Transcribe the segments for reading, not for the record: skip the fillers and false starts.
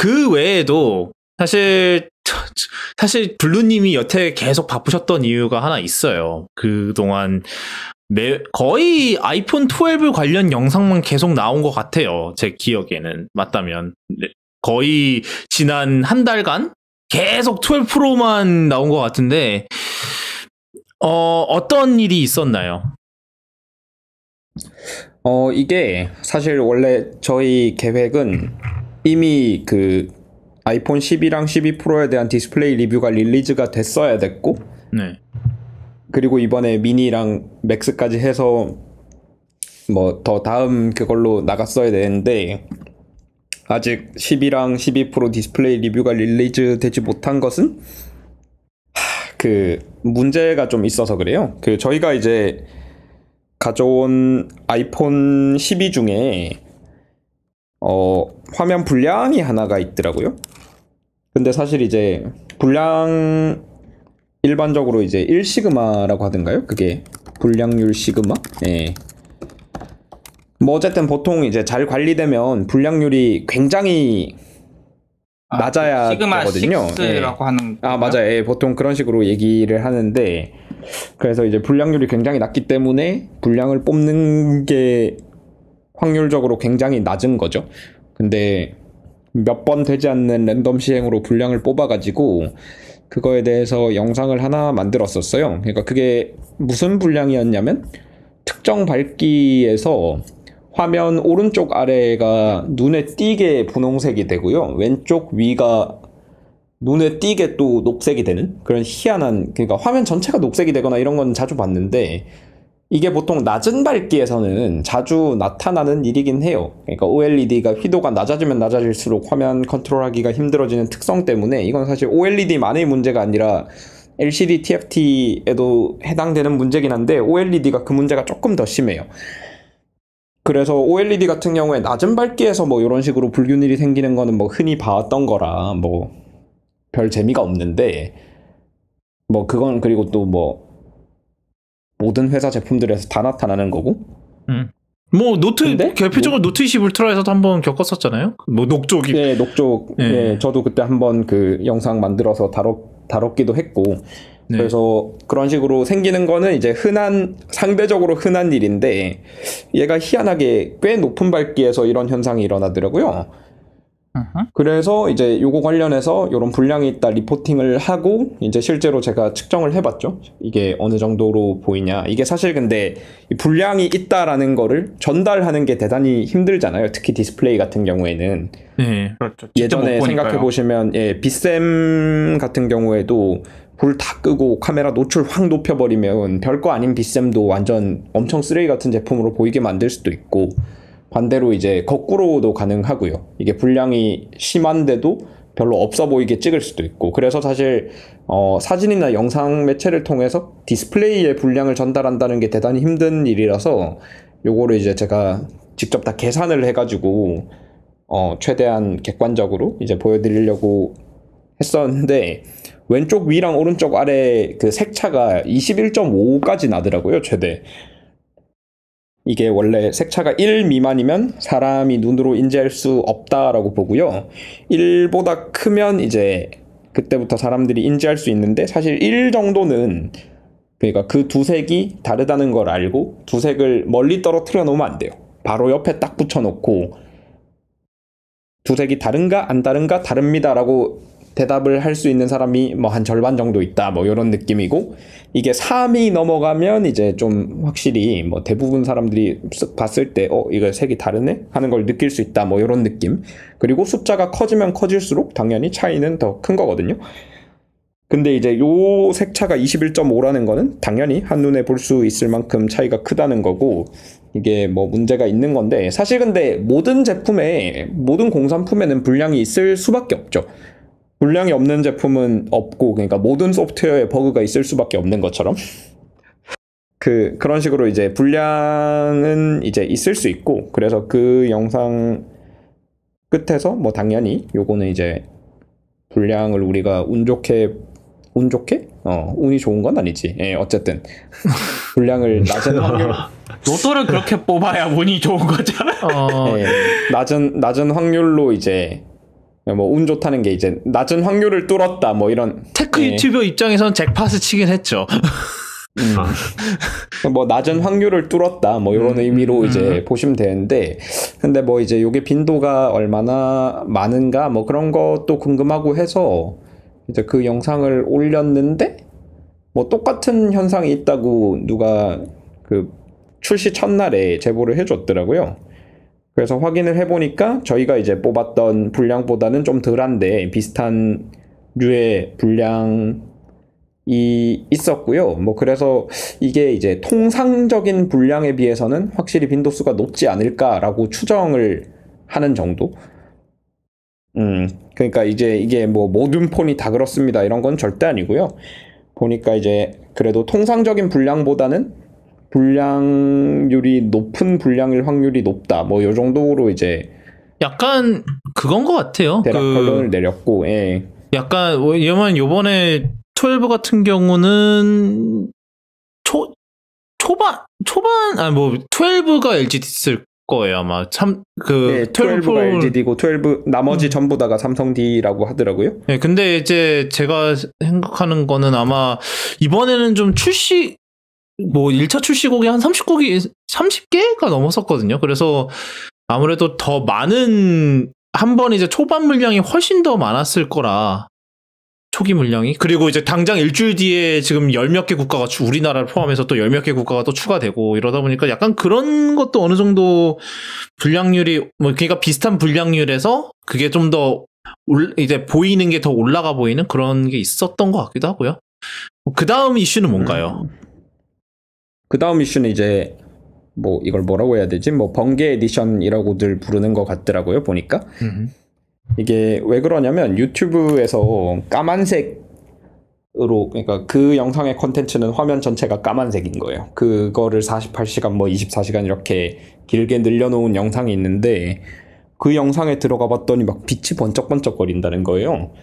그 외에도 사실 블루님이 여태 계속 바쁘셨던 이유가 하나 있어요. 그동안 거의 아이폰 12 관련 영상만 계속 나온 것 같아요. 제 기억에는. 맞다면. 거의 지난 한 달간 계속 12 프로만 나온 것 같은데, 어떤 일이 있었나요? 이게 사실 원래 저희 계획은 이미 그 아이폰 12랑 12 프로에 대한 디스플레이 리뷰가 릴리즈가 됐어야 됐고, 네. 그리고 이번에 미니랑 맥스까지 해서 뭐 더 다음 그걸로 나갔어야 되는데, 아직 12랑 12 프로 디스플레이 리뷰가 릴리즈 되지 못한 것은 그 문제가 좀 있어서 그래요. 그 저희가 이제 가져온 아이폰 12 중에 화면 분량이 하나가 있더라고요. 근데 사실 이제 분량 일반적으로 이제 1시그마라고 하던가요? 그게 분량률 시그마? 예. 뭐 어쨌든 보통 이제 잘 관리되면 분량률이 굉장히 낮아야 시그마 되거든요. 6라고 예. 하는. 맞아요. 예, 보통 그런 식으로 얘기를 하는데, 그래서 이제 분량률이 굉장히 낮기 때문에 분량을 뽑는 게 확률적으로 굉장히 낮은 거죠. 근데 몇 번 되지 않는 랜덤 시행으로 분량을 뽑아가지고 그거에 대해서 영상을 하나 만들었었어요. 그러니까 그게 무슨 분량이었냐면, 특정 밝기에서 화면 오른쪽 아래가 눈에 띄게 분홍색이 되고요, 왼쪽 위가 눈에 띄게 또 녹색이 되는 그런 희한한, 그러니까 화면 전체가 녹색이 되거나 이런 건 자주 봤는데, 이게 보통 낮은 밝기에서는 자주 나타나는 일이긴 해요. 그러니까 OLED가 휘도가 낮아지면 낮아질수록 화면 컨트롤하기가 힘들어지는 특성 때문에, 이건 사실 OLED만의 문제가 아니라 LCD TFT에도 해당되는 문제긴 한데, OLED가 그 문제가 조금 더 심해요. 그래서 OLED 같은 경우에 낮은 밝기에서 뭐 이런 식으로 불균일이 생기는 거는 뭐 흔히 봐왔던 거라 뭐 별 재미가 없는데, 뭐 그건 그리고 또 뭐 모든 회사 제품들에서 다 나타나는 거고. 뭐 노트 대표적으로 노트 20 울트라에서도 한번 겪었었잖아요. 뭐 녹쪽이. 네, 녹쪽. 네. 네, 저도 그때 한번 그 영상 만들어서 다뤘기도 했고. 네. 그래서 그런 식으로 생기는 거는 이제 상대적으로 흔한 일인데, 얘가 희한하게 꽤 높은 밝기에서 이런 현상이 일어나더라고요. 그래서 이제 요거 관련해서 이런 분량이 있다 리포팅을 하고, 이제 실제로 제가 측정을 해봤죠. 이게 어느 정도로 보이냐. 이게 사실 근데 분량이 있다라는 거를 전달하는 게 대단히 힘들잖아요. 특히 디스플레이 같은 경우에는. 네, 그렇죠. 예전에 생각해 보시면, 빗셈 같은 경우에도 불 다 끄고 카메라 노출 확 높여버리면 별거 아닌 빗셈도 완전 엄청 쓰레기 같은 제품으로 보이게 만들 수도 있고, 반대로 이제 거꾸로도 가능하고요. 이게 분량이 심한데도 별로 없어 보이게 찍을 수도 있고. 그래서 사실 사진이나 영상 매체를 통해서 디스플레이의 분량을 전달한다는 게 대단히 힘든 일이라서, 요거를 이제 제가 직접 다 계산을 해가지고 최대한 객관적으로 이제 보여드리려고 했었는데, 왼쪽 위랑 오른쪽 아래 그 색차가 21.5까지 나더라고요, 최대. 이게 원래 색차가 1 미만이면 사람이 눈으로 인지할 수 없다라고 보고요, 1보다 크면 이제 그때부터 사람들이 인지할 수 있는데, 사실 1 정도는, 그러니까 그 두 색이 다르다는 걸 알고 두 색을 멀리 떨어뜨려 놓으면 안 돼요. 바로 옆에 딱 붙여놓고 두 색이 다른가 안 다른가 다릅니다 라고 대답을 할 수 있는 사람이 뭐 한 절반 정도 있다, 뭐 이런 느낌이고, 이게 3이 넘어가면 이제 좀 확실히 뭐 대부분 사람들이 쓱 봤을 때 이거 색이 다르네 하는 걸 느낄 수 있다, 뭐 이런 느낌. 그리고 숫자가 커지면 커질수록 당연히 차이는 더 큰 거거든요. 근데 이제 요 색차가 21.5라는 거는 당연히 한눈에 볼 수 있을 만큼 차이가 크다는 거고, 이게 뭐 문제가 있는 건데, 사실 근데 모든 제품에, 모든 공산품에는 불량이 있을 수밖에 없죠. 불량이 없는 제품은 없고, 그러니까 모든 소프트웨어에 버그가 있을 수밖에 없는 것처럼 그런 식으로 이제 불량은 이제 있을 수 있고, 그래서 그 영상 끝에서 뭐 당연히 요거는 이제 불량을 우리가 운 좋게 운이 좋은 건 아니지. 예, 어쨌든 불량을 낮은 확률 로또를 그렇게 뽑아야 운이 좋은 거잖아. 예, 낮은 확률로 이제 뭐 운 좋다는 게 이제 낮은 확률을 뚫었다 뭐 이런 테크 유튜버 입장에선 잭팟을 치긴 했죠. 뭐 낮은 확률을 뚫었다 뭐 이런 의미로 이제 보시면 되는데, 근데 뭐 이제 요게 빈도가 얼마나 많은가 뭐 그런 것도 궁금하고 해서 이제 그 영상을 올렸는데 뭐 똑같은 현상이 있다고 누가 그 출시 첫날에 제보를 해줬더라고요. 그래서 확인을 해보니까 저희가 이제 뽑았던 분량보다는 좀 덜한데 비슷한 류의 분량이 있었고요. 뭐 그래서 이게 이제 통상적인 분량에 비해서는 확실히 빈도수가 높지 않을까라고 추정을 하는 정도. 그러니까 이제 이게 뭐 모든 폰이 다 그렇습니다 이런 건 절대 아니고요. 보니까 이제 그래도 통상적인 분량보다는 분량률이 높은 분량일 확률이 높다 뭐 요 정도로 이제 약간 그건 것 같아요. 대략 결론을 내렸고, 예. 약간 왜냐면 요번에 12 같은 경우는 초반 아니 뭐 12가 LGD 쓸 거예요 아마. 네, 12가 LGD고 12 나머지 전부 다가 삼성D라고 하더라고요. 네, 근데 이제 제가 생각하는 거는 아마 이번에는 좀 뭐 1차 출시곡이 한 30개가 넘었었거든요. 그래서 아무래도 더 많은 한 번 이제 초반 물량이 훨씬 더 많았을 거라. 초기 물량이. 그리고 이제 당장 일주일 뒤에 지금 열 몇 개 국가가 우리나라를 포함해서 또 열 몇 개 국가가 또 추가되고 이러다 보니까 약간 그런 것도 어느 정도 분량률이 뭐 그러니까 비슷한 분량률에서 그게 좀 더 이제 보이는 게 더 올라가 보이는 그런 게 있었던 것 같기도 하고요. 그 다음 이슈는 뭔가요? 그 다음 이슈는 이제 뭐 이걸 뭐라고 해야 되지? 뭐 번개 에디션이라고들 부르는 것 같더라고요. 보니까 이게 왜 그러냐면 유튜브에서 까만색으로, 그러니까 그 영상의 컨텐츠는 화면 전체가 까만색인 거예요. 그거를 48시간 뭐 24시간 이렇게 길게 늘려놓은 영상이 있는데 그 영상에 들어가 봤더니 막 빛이 번쩍번쩍 거린다는 거예요.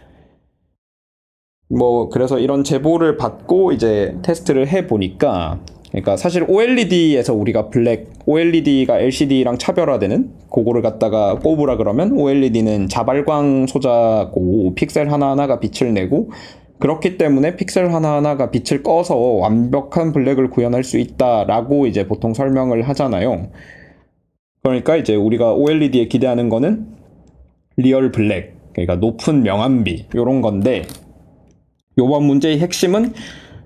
뭐 그래서 이런 제보를 받고 이제 테스트를 해 보니까, 그러니까 사실 OLED에서 우리가 OLED가 LCD랑 차별화되는 그거를 갖다가 꼽으라 그러면 OLED는 자발광 소자고 픽셀 하나하나가 빛을 내고 그렇기 때문에 픽셀 하나하나가 빛을 꺼서 완벽한 블랙을 구현할 수 있다라고 이제 보통 설명을 하잖아요. 그러니까 이제 우리가 OLED에 기대하는 거는 리얼 블랙, 그러니까 높은 명암비 요런 건데, 요번 문제의 핵심은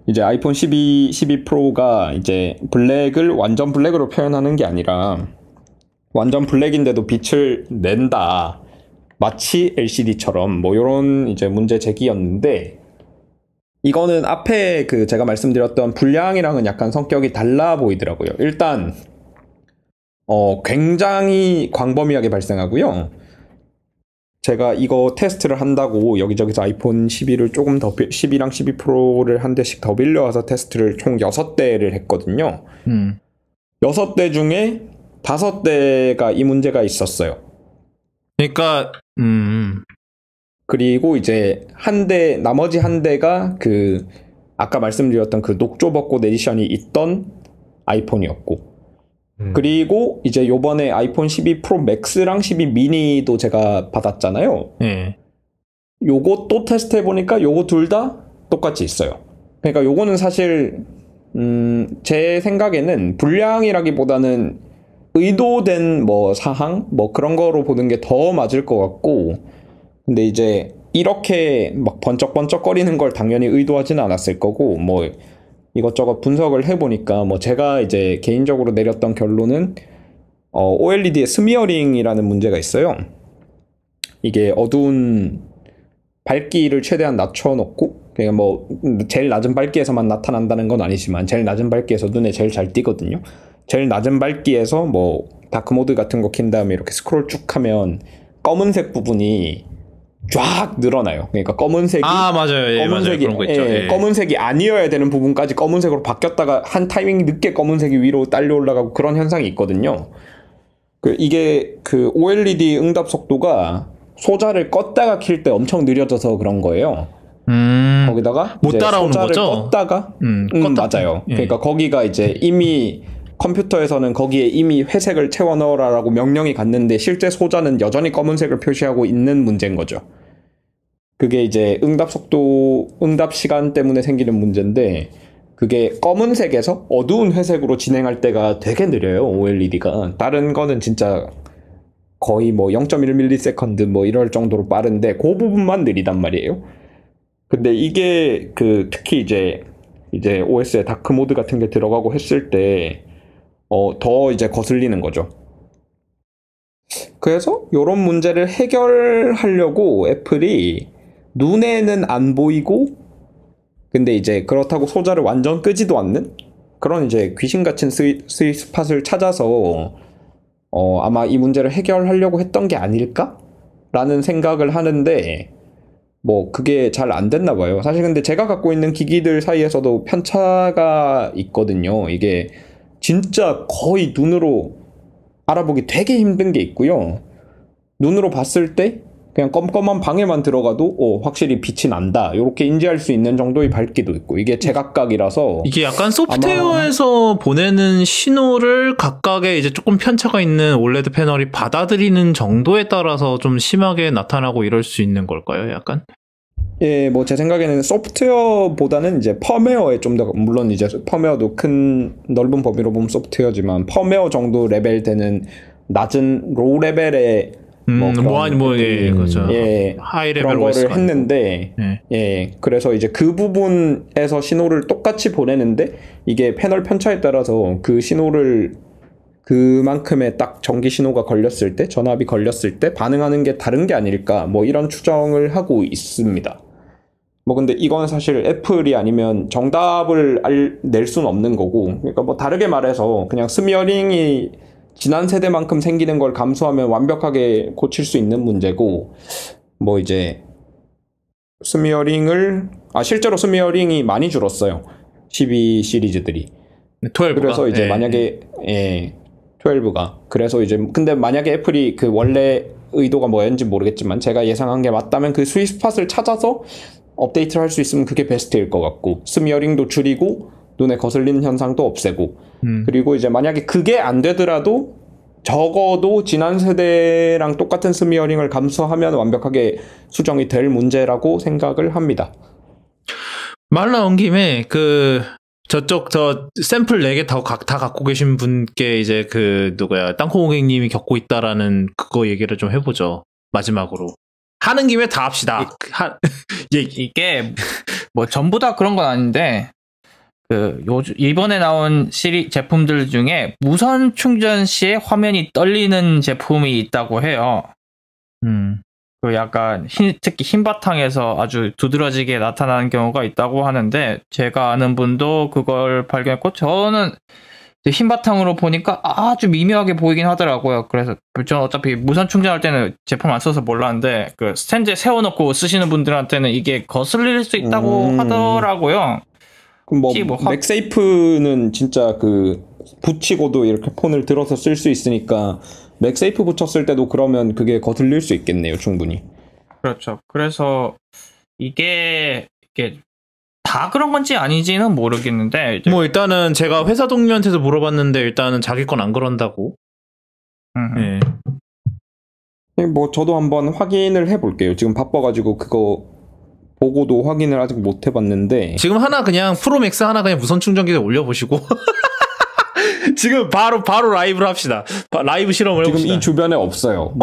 이제 아이폰 12 프로가 이제 블랙을 완전 블랙으로 표현하는 게 아니라 완전 블랙인데도 빛을 낸다. 마치 LCD처럼 뭐 요런 이제 문제 제기였는데, 이거는 앞에 그 제가 말씀드렸던 분량이랑은 약간 성격이 달라 보이더라고요. 일단 굉장히 광범위하게 발생하고요. 제가 이거 테스트를 한다고 여기저기서 아이폰 12를 조금 더 12랑 12 프로를 한 대씩 더 빌려와서 테스트를 총 6대를 했거든요. 6대 중에 5대가 이 문제가 있었어요. 그러니까 그리고 이제 나머지 한 대가 그 아까 말씀드렸던 그 녹조 벚꽃 에디션이 있던 아이폰이었고, 그리고 이제 요번에 아이폰 12 프로 맥스랑 12 미니도 제가 받았잖아요. 네. 요거 또 테스트 해보니까 요거 둘 다 똑같이 있어요. 그러니까 요거는 사실 제 생각에는 분량이라기보다는 의도된 뭐 사항 뭐 그런 거로 보는 게 더 맞을 것 같고, 근데 이제 이렇게 막 번쩍번쩍거리는 걸 당연히 의도하지는 않았을 거고, 뭐 이것저것 분석을 해보니까 뭐 제가 이제 개인적으로 내렸던 결론은 OLED의 스미어링이라는 문제가 있어요. 이게 어두운 밝기를 최대한 낮춰놓고, 그러니까 뭐 제일 낮은 밝기에서만 나타난다는 건 아니지만 제일 낮은 밝기에서 눈에 제일 잘 띄거든요. 제일 낮은 밝기에서 뭐 다크모드 같은 거 킨 다음에 이렇게 스크롤 쭉 하면 검은색 부분이 쫙 늘어나요. 그러니까 검은색이 맞아요. 예, 검은색이 맞아요. 그런 거 있죠. 예. 검은색이 아니어야 되는 부분까지 검은색으로 바뀌었다가 한 타이밍 늦게 검은색이 위로 딸려 올라가고 그런 현상이 있거든요. 이게 그 OLED 응답 속도가 소자를 껐다가 킬 때 엄청 느려져서 그런 거예요. 거기다가 못 따라오는 소자를 거죠? 껐다가 맞아요. 예. 그러니까 거기가 이제 이미 컴퓨터에서는 거기에 이미 회색을 채워 넣어라라고 명령이 갔는데 실제 소자는 여전히 검은색을 표시하고 있는 문제인 거죠. 그게 이제 응답 속도, 응답 시간 때문에 생기는 문제인데 그게 검은색에서 어두운 회색으로 진행할 때가 되게 느려요. OLED가. 다른 거는 진짜 거의 뭐 0.1ms 뭐 이럴 정도로 빠른데 그 부분만 느리단 말이에요. 근데 이게 그 특히 이제 OS에 다크 모드 같은 게 들어가고 했을 때 더 이제 거슬리는 거죠. 그래서 이런 문제를 해결하려고 애플이 눈에는 안 보이고 근데 이제 그렇다고 소자를 완전 끄지도 않는 그런 이제 귀신 같은 스윗 스팟을 찾아서 아마 이 문제를 해결하려고 했던 게 아닐까라는 생각을 하는데 뭐 그게 잘 안 됐나 봐요. 사실 근데 제가 갖고 있는 기기들 사이에서도 편차가 있거든요. 이게 진짜 거의 눈으로 알아보기 되게 힘든 게 있고요. 눈으로 봤을 때 그냥 껌껌한 방에만 들어가도 확실히 빛이 난다. 이렇게 인지할 수 있는 정도의 밝기도 있고 이게 제각각이라서 이게 약간 소프트웨어에서 보내는 신호를 각각의 이제 조금 편차가 있는 올레드 패널이 받아들이는 정도에 따라서 좀 심하게 나타나고 이럴 수 있는 걸까요? 약간? 예, 뭐 제 생각에는 소프트웨어보다는 이제 펌웨어에 좀 더 물론 이제 펌웨어도 큰 넓은 범위로 보면 소프트웨어지만 펌웨어 정도 레벨 되는 낮은 로우 레벨의 그렇죠. 예, 하이 레벨 그런 거를 OS가 했는데, 예, 그래서 이제 그 부분에서 신호를 똑같이 보내는데 이게 패널 편차에 따라서 그 신호를 그만큼의 딱 전기 신호가 걸렸을 때, 전압이 걸렸을 때 반응하는 게 다른 게 아닐까, 뭐 이런 추정을 하고 있습니다. 뭐 근데 이건 사실 애플이 아니면 정답을 낼 수는 없는 거고, 그러니까 뭐 다르게 말해서 그냥 스미어링이 지난 세대만큼 생기는 걸 감수하면 완벽하게 고칠 수 있는 문제고, 뭐 이제 실제로 스미어링이 많이 줄었어요. 12 시리즈들이. 12가. 그래서 이제 만약에 12가 그래서 이제 근데 만약에 애플이 그 원래 의도가 뭐였는지 모르겠지만 제가 예상한 게 맞다면 그 스윗 스팟을 찾아서 업데이트를 할 수 있으면 그게 베스트일 것 같고 스미어링도 줄이고 눈에 거슬리는 현상도 없애고 그리고 이제 만약에 그게 안 되더라도 적어도 지난 세대랑 똑같은 스미어링을 감수하면 완벽하게 수정이 될 문제라고 생각을 합니다. 말 나온 김에 저 샘플 4개 다 갖고 계신 분께 이제 땅콩고객님이 겪고 있다라는 그거 얘기를 좀 해보죠. 마지막으로. 하는 김에 다 합시다. 이게 뭐 전부 다 그런 건 아닌데 이번에 나온 제품들 중에 무선 충전 시에 화면이 떨리는 제품이 있다고 해요. 그 약간 특히 흰 바탕에서 아주 두드러지게 나타나는 경우가 있다고 하는데 제가 아는 분도 그걸 발견했고 저는 흰 바탕으로 보니까 아주 미묘하게 보이긴 하더라고요. 그래서 저는 어차피 무선 충전할 때는 제품 안 써서 몰랐는데 그 스탠드에 세워놓고 쓰시는 분들한테는 이게 거슬릴 수 있다고 하더라고요. 뭐 맥세이프는 진짜 붙이고도 이렇게 폰을 들어서 쓸 수 있으니까 맥세이프 붙였을 때도 그러면 그게 거슬릴 수 있겠네요, 충분히. 그렇죠. 그래서 이게 다 그런 건지 아닌지는 모르겠는데 뭐 일단은 제가 회사 동료한테도 물어봤는데 일단은 자기 건 안 그런다고. 네. 뭐 저도 한번 확인을 해볼게요. 지금 바빠가지고 그거 보고도 확인을 아직 못 해봤는데 지금 그냥 프로맥스 하나 그냥 무선 충전기에 올려보시고 지금 바로 라이브로 합시다. 라이브 실험을 지금 해봅시다. 이 주변에 없어요.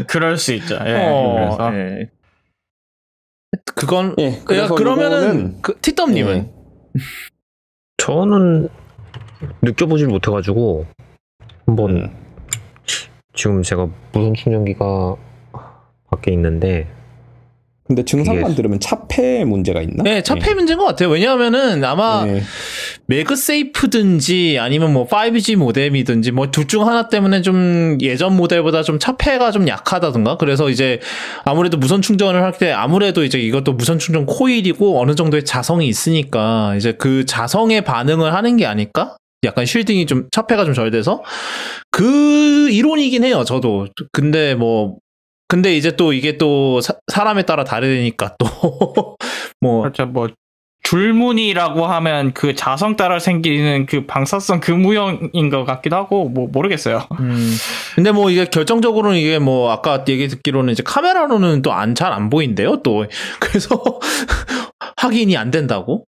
그럴 수 있죠. 그래서 그건 그래서 그러면은 티덤님은 저는 느껴보질 못해가지고 한번 지금 제가 무선 충전기가 밖에 있는데 근데 증상만 들으면 차폐 문제가 있나? 네, 차폐 문제인 것 같아요. 왜냐하면은 아마 매그세이프든지 아니면 뭐 5G 모뎀이든지 뭐 둘 중 하나 때문에 좀 예전 모델보다 좀 차폐가 좀 약하다든가 그래서 이제 아무래도 무선 충전을 할 때 아무래도 이제 이것도 무선 충전 코일이고 어느 정도의 자성이 있으니까 이제 그 자성에 반응을 하는 게 아닐까? 약간 쉴딩이 좀 차폐가 좀 덜 돼서 그 이론이긴 해요. 저도. 근데 이제 또 이게 또 사람에 따라 다르니까 또 뭐 그렇죠. 뭐 줄무늬라고 하면 그 자성 따라 생기는 그 방사성 금무형인 것 같기도 하고 뭐 모르겠어요. 근데 뭐 이게 결정적으로는 이게 뭐 아까 얘기 듣기로는 이제 카메라로는 또 잘 안 보인대요 또. 그래서 확인이 안 된다고.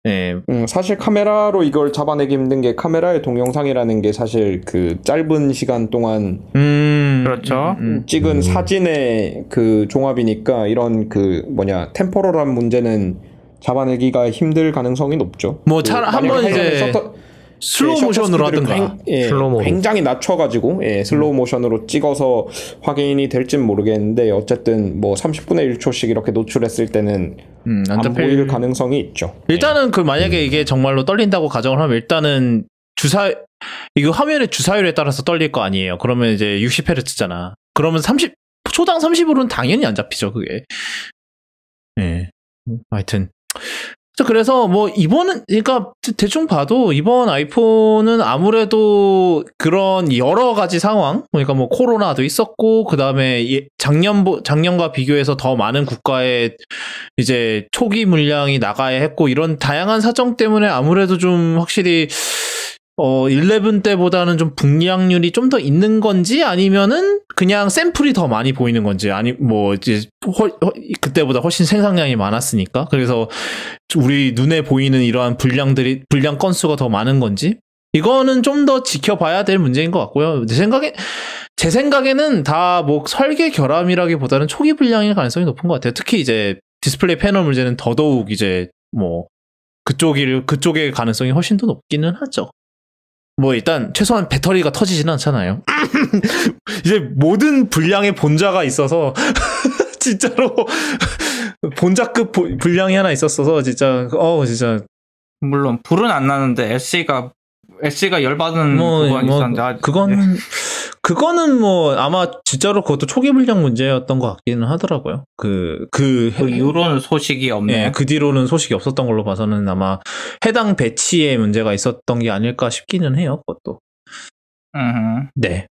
네. 사실 카메라로 이걸 잡아내기 힘든 게 카메라의 동영상이라는 게 사실 그 짧은 시간 동안 그렇죠. 찍은 사진의 그 종합이니까 이런 그 템포럴한 문제는 잡아내기가 힘들 가능성이 높죠. 뭐 한번 이제 슬로우 모션으로 하든가. 굉장히 낮춰가지고 슬로우 모션으로 찍어서 확인이 될진 모르겠는데 어쨌든 뭐 30분의 1초씩 이렇게 노출했을 때는 안 보일 가능성이 있죠. 일단은 그 만약에 이게 정말로 떨린다고 가정을 하면 일단은 이거 화면의 주사율에 따라서 떨릴 거 아니에요. 그러면 이제 60Hz잖아. 그러면 초당 30으로는 당연히 안 잡히죠, 그게. 네. 하여튼. 그래서 뭐 그러니까 대충 봐도 이번 아이폰은 아무래도 그런 여러 가지 상황, 그러니까 뭐 코로나도 있었고 그다음에 작년과 비교해서 더 많은 국가에 이제 초기 물량이 나가야 했고 이런 다양한 사정 때문에 아무래도 좀 확실히 11 때보다는 좀 불량률이 좀 더 있는 건지 아니면은 그냥 샘플이 더 많이 보이는 건지 아니 뭐 이제 그때보다 훨씬 생산량이 많았으니까 그래서 우리 눈에 보이는 이러한 불량 건수가 더 많은 건지 이거는 좀 더 지켜봐야 될 문제인 것 같고요. 제 생각에는 다 뭐 설계 결함이라기보다는 초기 불량일 가능성이 높은 것 같아요. 특히 이제 디스플레이 패널 문제는 더더욱 이제 뭐 그쪽의 가능성이 훨씬 더 높기는 하죠. 뭐 일단 최소한 배터리가 터지지는 않잖아요. 이제 모든 불량의 본자가 있어서 진짜로 본자급 불량이 하나 있었어서 진짜 물론 불은 안 나는데 SC가 열받은 부분이 있었는데 그거는 뭐 아마 진짜로 그것도 초기 불량 문제였던 것 같기는 하더라고요. 그 이후로는 소식이 없네요. 네, 그 뒤로는 소식이 없었던 걸로 봐서는 아마 해당 배치에 문제가 있었던 게 아닐까 싶기는 해요. 그것도. 네.